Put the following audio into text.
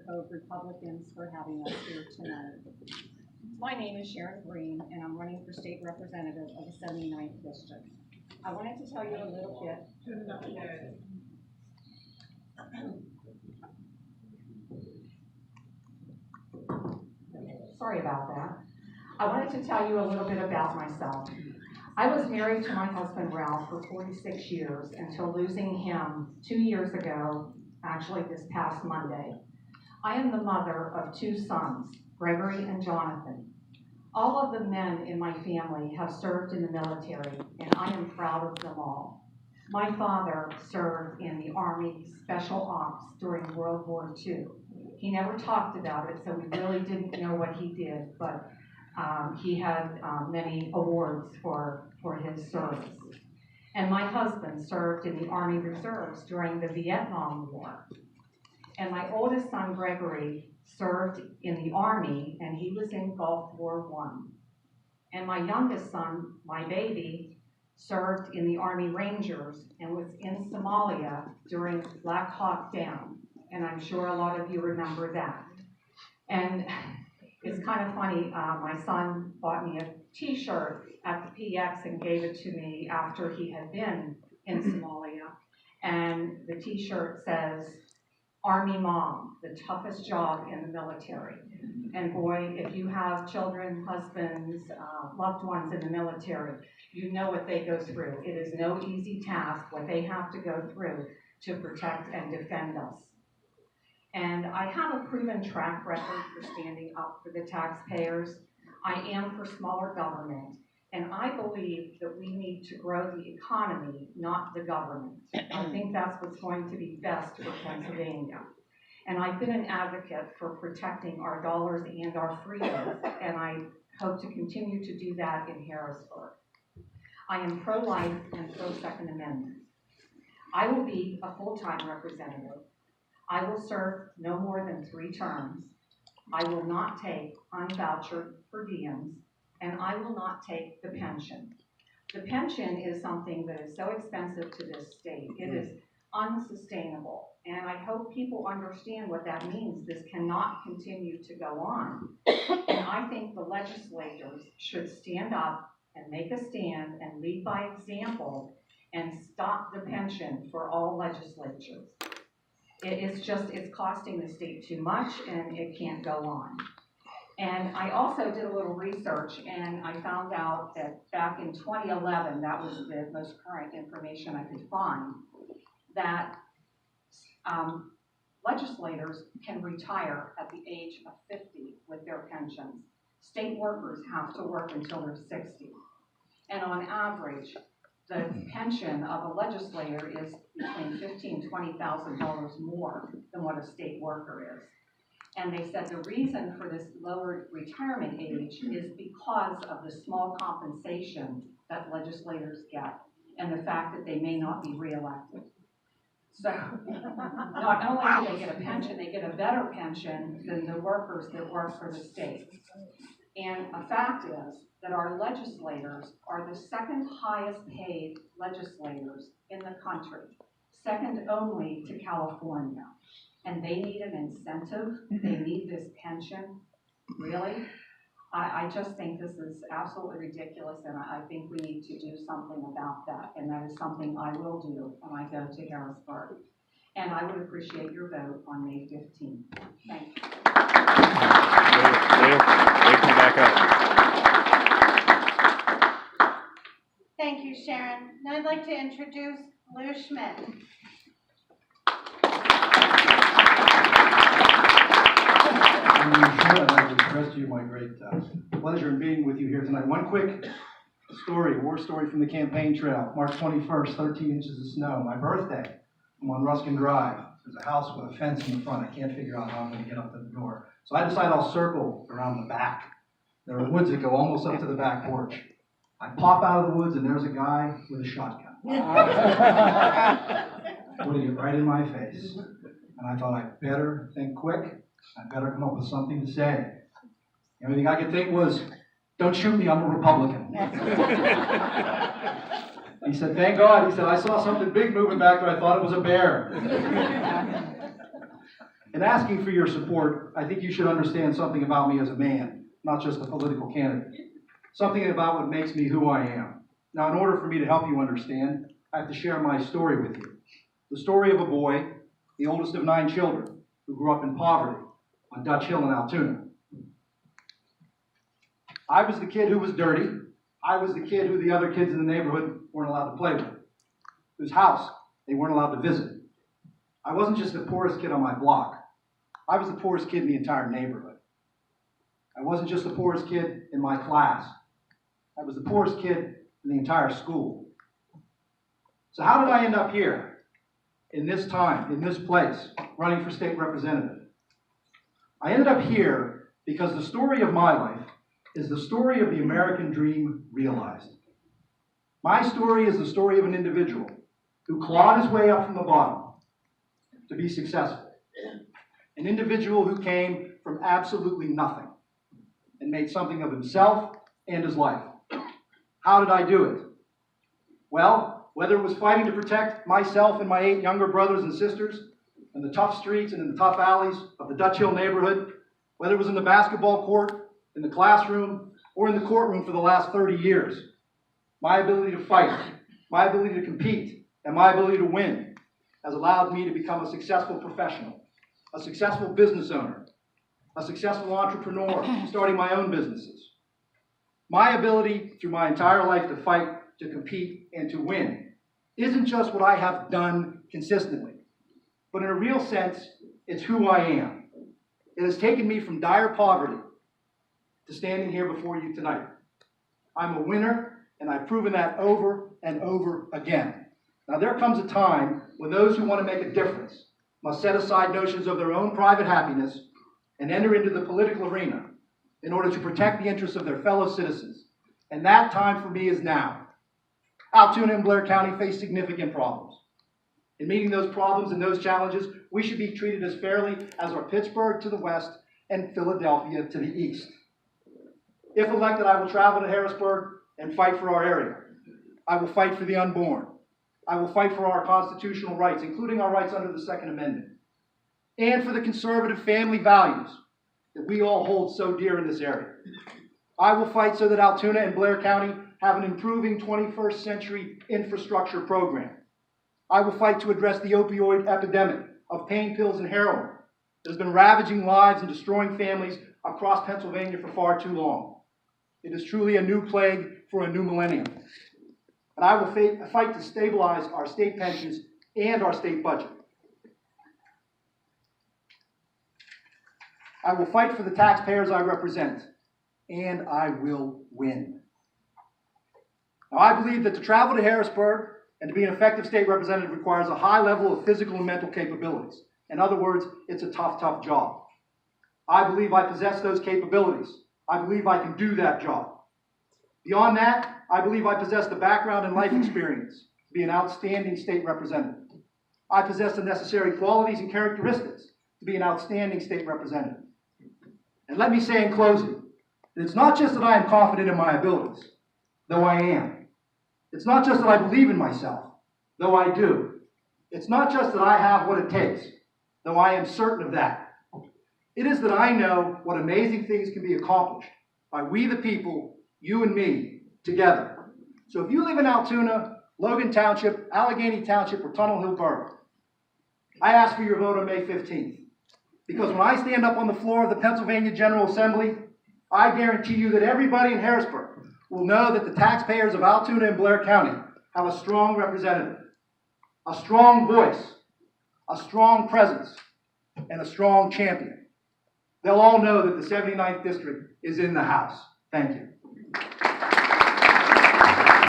Cove Republicans for having us here tonight. My name is Sharon Bream, and I'm running for state representative of the 79th District. I wanted to tell you a little bit. Sorry about that. I wanted to tell you a little bit about myself. I was married to my husband Ralph for 46 years until losing him 2 years ago, actually this past Monday. I am the mother of 2 sons, Gregory and Jonathan. All of the men in my family have served in the military, and I am proud of them all. My father served in the Army Special Ops during World War II. He never talked about it, so we really didn't know what he did, but he had many awards for his service. And my husband served in the Army Reserves during the Vietnam War. And my oldest son, Gregory, served in the Army, and he was in Gulf War I. And my youngest son, my baby, served in the Army Rangers and was in Somalia during Black Hawk Down. And I'm sure a lot of you remember that. And it's kind of funny, my son bought me a t-shirt at the PX and gave it to me after he had been in Somalia. And the t-shirt says, Army Mom, the toughest job in the military. And boy, if you have children, husbands, loved ones in the military, you know what they go through. It is no easy task what they have to go through to protect and defend us. And I have a proven track record for standing up for the taxpayers. I am for smaller government, and I believe that we need to grow the economy, not the government. I think that's what's going to be best for Pennsylvania. And I've been an advocate for protecting our dollars and our freedoms, and I hope to continue to do that in Harrisburg. I am pro-life and pro-Second Amendment. I will be a full-time representative. I will serve no more than 3 terms. I will not take unvouchered per diems, and I will not take the pension. The pension is something that is so expensive to this state. It is unsustainable, and I hope people understand what that means. This cannot continue to go on. And I think the legislators should stand up and make a stand and lead by example and stop the pension for all legislatures. It's costing the state too much, and it can't go on. And I also did a little research, and I found out that back in 2011, that was the most current information I could find, that legislators can retire at the age of 50 with their pensions. State workers have to work until they're 60. And on average, the pension of a legislator is between $15,000 and $20,000 more than what a state worker is. And they said the reason for this lowered retirement age is because of the small compensation that legislators get and the fact that they may not be reelected. So not only do they get a pension, they get a better pension than the workers that work for the state. And a fact is that our legislators are the second highest paid legislators in the country, second only to California. And they need an incentive. They need this pension. Really? I just think this is absolutely ridiculous, and I think we need to do something about that. And that is something I will do when I go to Harrisburg. And I would appreciate your vote on May 15th. Thank you. Come back up. Thank you, Sharon. Now I'd like to introduce Lou Schmitt. I'd like to express to you my great pleasure in being with you here tonight. One quick story, war story from the campaign trail. March 21st, 13 inches of snow. My birthday. I'm on Ruskin Drive. There's a house with a fence in the front. I can't figure out how I'm going to get up to the door. So I decide I'll circle around the back. There are woods that go almost up to the back porch. I pop out of the woods and there's a guy with a shotgun. Putting it right in my face. And I thought I better think quick. I better come up with something to say. The only thing I could think was, don't shoot me, I'm a Republican. He said, thank God. He said, I saw something big moving back there. I thought it was a bear. In asking for your support, I think you should understand something about me as a man, not just a political candidate. Something about what makes me who I am. Now, in order for me to help you understand, I have to share my story with you. The story of a boy, the oldest of 9 children, who grew up in poverty on Dutch Hill in Altoona. I was the kid who was dirty. I was the kid who the other kids in the neighborhood weren't allowed to play with, whose house they weren't allowed to visit. I wasn't just the poorest kid on my block. I was the poorest kid in the entire neighborhood. I wasn't just the poorest kid in my class. I was the poorest kid in the entire school. So how did I end up here, in this time, in this place, running for state representative? I ended up here because the story of my life is the story of the American dream realized. My story is the story of an individual who clawed his way up from the bottom to be successful. An individual who came from absolutely nothing and made something of himself and his life. How did I do it? Well, whether it was fighting to protect myself and my 8 younger brothers and sisters in the tough streets and in the tough alleys of the Dutch Hill neighborhood, whether it was in the basketball court, in the classroom, or in the courtroom for the last 30 years, my ability to fight, my ability to compete, and my ability to win has allowed me to become a successful professional, a successful business owner, a successful entrepreneur, starting my own businesses. My ability through my entire life to fight, to compete, and to win isn't just what I have done consistently, but in a real sense, it's who I am. It has taken me from dire poverty to standing here before you tonight. I'm a winner, and I've proven that over and over again. Now, there comes a time when those who want to make a difference must set aside notions of their own private happiness and enter into the political arena in order to protect the interests of their fellow citizens. And that time for me is now. Altoona and Blair County face significant problems. In meeting those problems and those challenges, we should be treated as fairly as are Pittsburgh to the west and Philadelphia to the east. If elected, I will travel to Harrisburg and fight for our area. I will fight for the unborn. I will fight for our constitutional rights, including our rights under the Second Amendment, and for the conservative family values that we all hold so dear in this area. I will fight so that Altoona and Blair County have an improving 21st century infrastructure program. I will fight to address the opioid epidemic of pain pills and heroin that has been ravaging lives and destroying families across Pennsylvania for far too long. It is truly a new plague for a new millennium. And I will fight to stabilize our state pensions and our state budget. I will fight for the taxpayers I represent, and I will win. Now, I believe that to travel to Harrisburg and to be an effective state representative requires a high level of physical and mental capabilities. In other words, it's a tough, tough job. I believe I possess those capabilities. I believe I can do that job. Beyond that, I believe I possess the background and life experience to be an outstanding state representative. I possess the necessary qualities and characteristics to be an outstanding state representative. And let me say in closing, that it's not just that I am confident in my abilities, though I am. It's not just that I believe in myself, though I do. It's not just that I have what it takes, though I am certain of that. It is that I know what amazing things can be accomplished by we the people, you and me, together. So if you live in Altoona, Logan Township, Allegheny Township, or Tunnel Hill Borough, I ask for your vote on May 15th. Because when I stand up on the floor of the Pennsylvania General Assembly, I guarantee you that everybody in Harrisburg will know that the taxpayers of Altoona and Blair County have a strong representative, a strong voice, a strong presence, and a strong champion. They'll all know that the 79th District is in the house. Thank you.